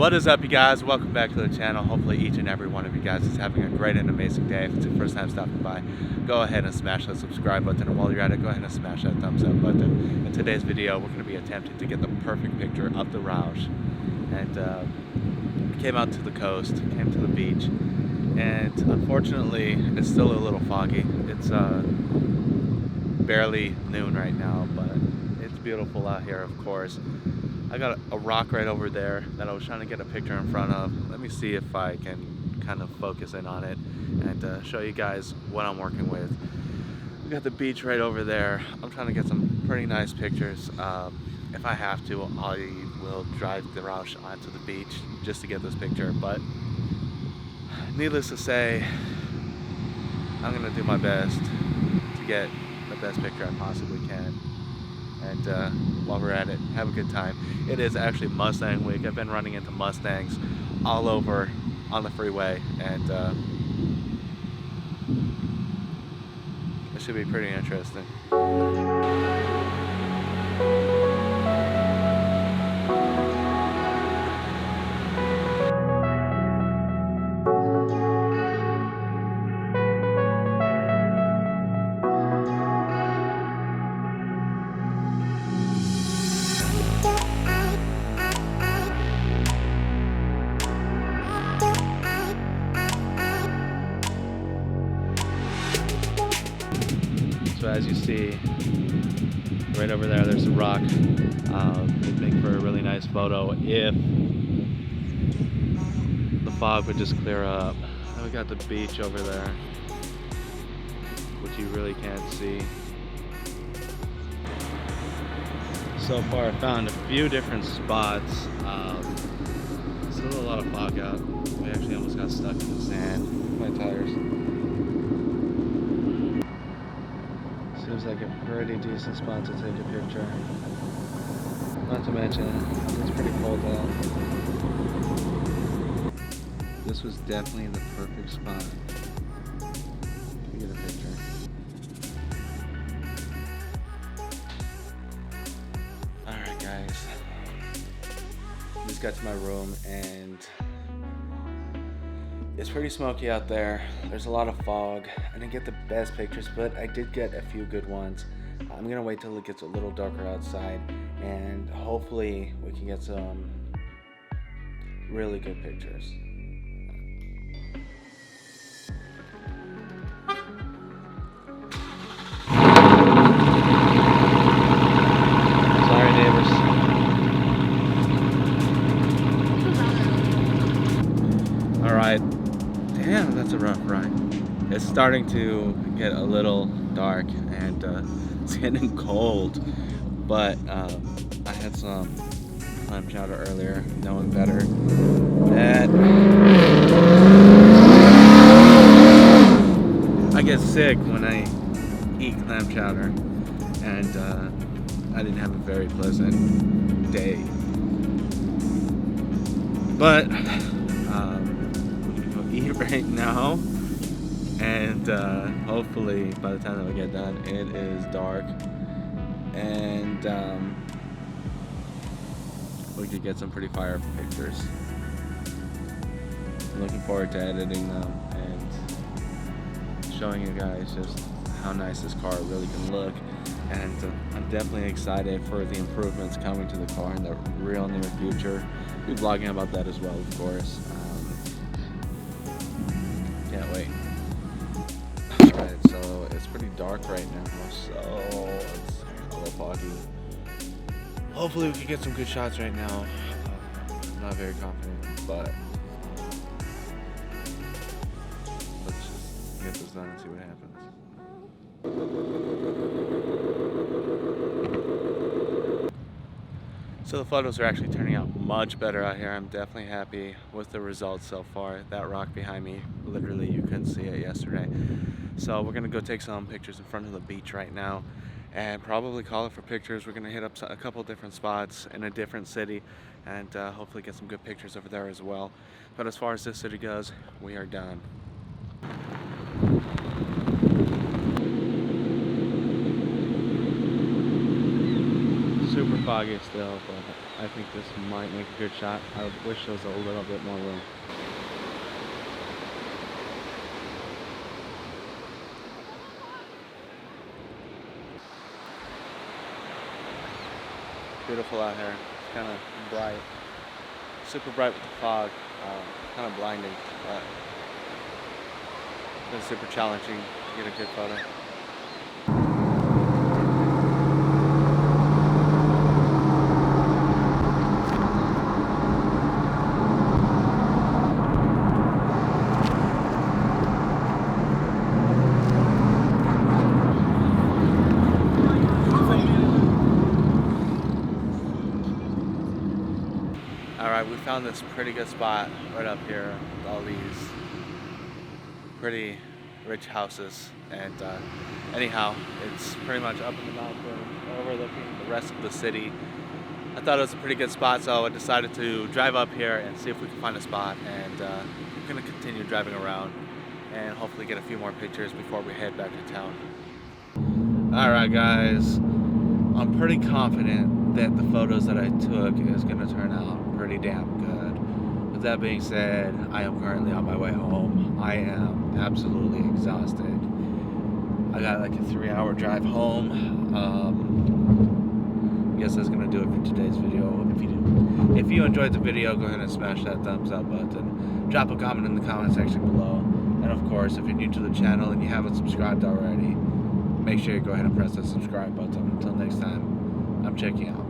What is up, you guys? Welcome back to the channel. Hopefully each and every one of you guys is having a great and amazing day. If it's your first time stopping by, go ahead and smash that subscribe button, and while you're at it, go ahead and smash that thumbs up button. In today's video, we're going to be attempting to get the perfect picture of the Roush. And came out to the coast, came to the beach, and unfortunately it's still a little foggy. It's barely noon right now, but it's beautiful out here, of course. I got a rock right over there that I was trying to get a picture in front of. Let me see if I can kind of focus in on it and show you guys what I'm working with. We got the beach right over there. I'm trying to get some pretty nice pictures. If I have to, I will drive the Roush onto the beach just to get this picture, but needless to say, I'm gonna do my best to get the best picture I possibly can. And while we're at it, have a good time. It is actually Mustang week. I've been running into Mustangs all over on the freeway, and it should be pretty interesting. So as you see, right over there, there's a rock. Would make for a really nice photo if the fog would just clear up. And we got the beach over there, which you really can't see. So far, I found a few different spots. Still a lot of fog out. We actually almost got stuck in the sand. My tires. Seems like a pretty decent spot to take a picture. Not to mention, it's pretty cold out. This was definitely the perfect spot to get a picture. Alright guys, just got to my room and it's pretty smoky out there. There's a lot of fog. I didn't get the best pictures, but I did get a few good ones. I'm gonna wait till it gets a little darker outside, and hopefully we can get some really good pictures. Sorry, neighbors. All right. Damn, that's a rough ride. It's starting to get a little dark and it's getting cold, but I had some clam chowder earlier, knowing better that I get sick when I eat clam chowder, and I didn't have a very pleasant day. But eat right now, and hopefully by the time that we get done it is dark, and we could get some pretty fire pictures. I'm looking forward to editing them and showing you guys just how nice this car really can look, and I'm definitely excited for the improvements coming to the car in the real near future. We'll be vlogging about that as well, of course. Can't wait. Alright, so it's pretty dark right now, so it's a little foggy. Hopefully we can get some good shots right now. I'm not very confident, but let's just get this done and see what happens. So the photos are actually turning out much better out here. I'm definitely happy with the results so far. That rock behind me, literally you couldn't see it yesterday. So we're gonna go take some pictures in front of the beach right now and probably call it for pictures. We're gonna hit up a couple different spots in a different city and hopefully get some good pictures over there as well. But as far as this city goes, we are done. Super foggy still, but I think this might make a good shot. I wish there was a little bit more room. Beautiful out here. It's kind of bright. Super bright with the fog. Kind of blinding, but it's been super challenging to get a good photo. Alright, we found this pretty good spot right up here with all these pretty rich houses, and anyhow, it's pretty much up in the mountains overlooking the rest of the city. I thought it was a pretty good spot, so I decided to drive up here and see if we can find a spot, and we're going to continue driving around and hopefully get a few more pictures before we head back to town. Alright guys, I'm pretty confident that the photos that I took is going to turn out pretty damn good. With that being said, I am currently on my way home. I am absolutely exhausted. I got like a 3-hour drive home. I guess that's going to do it for today's video. If you enjoyed the video, go ahead and smash that thumbs up button. Drop a comment in the comment section below. And of course, if you're new to the channel and you haven't subscribed already, make sure you go ahead and press that subscribe button. Until next time, I'm checking out.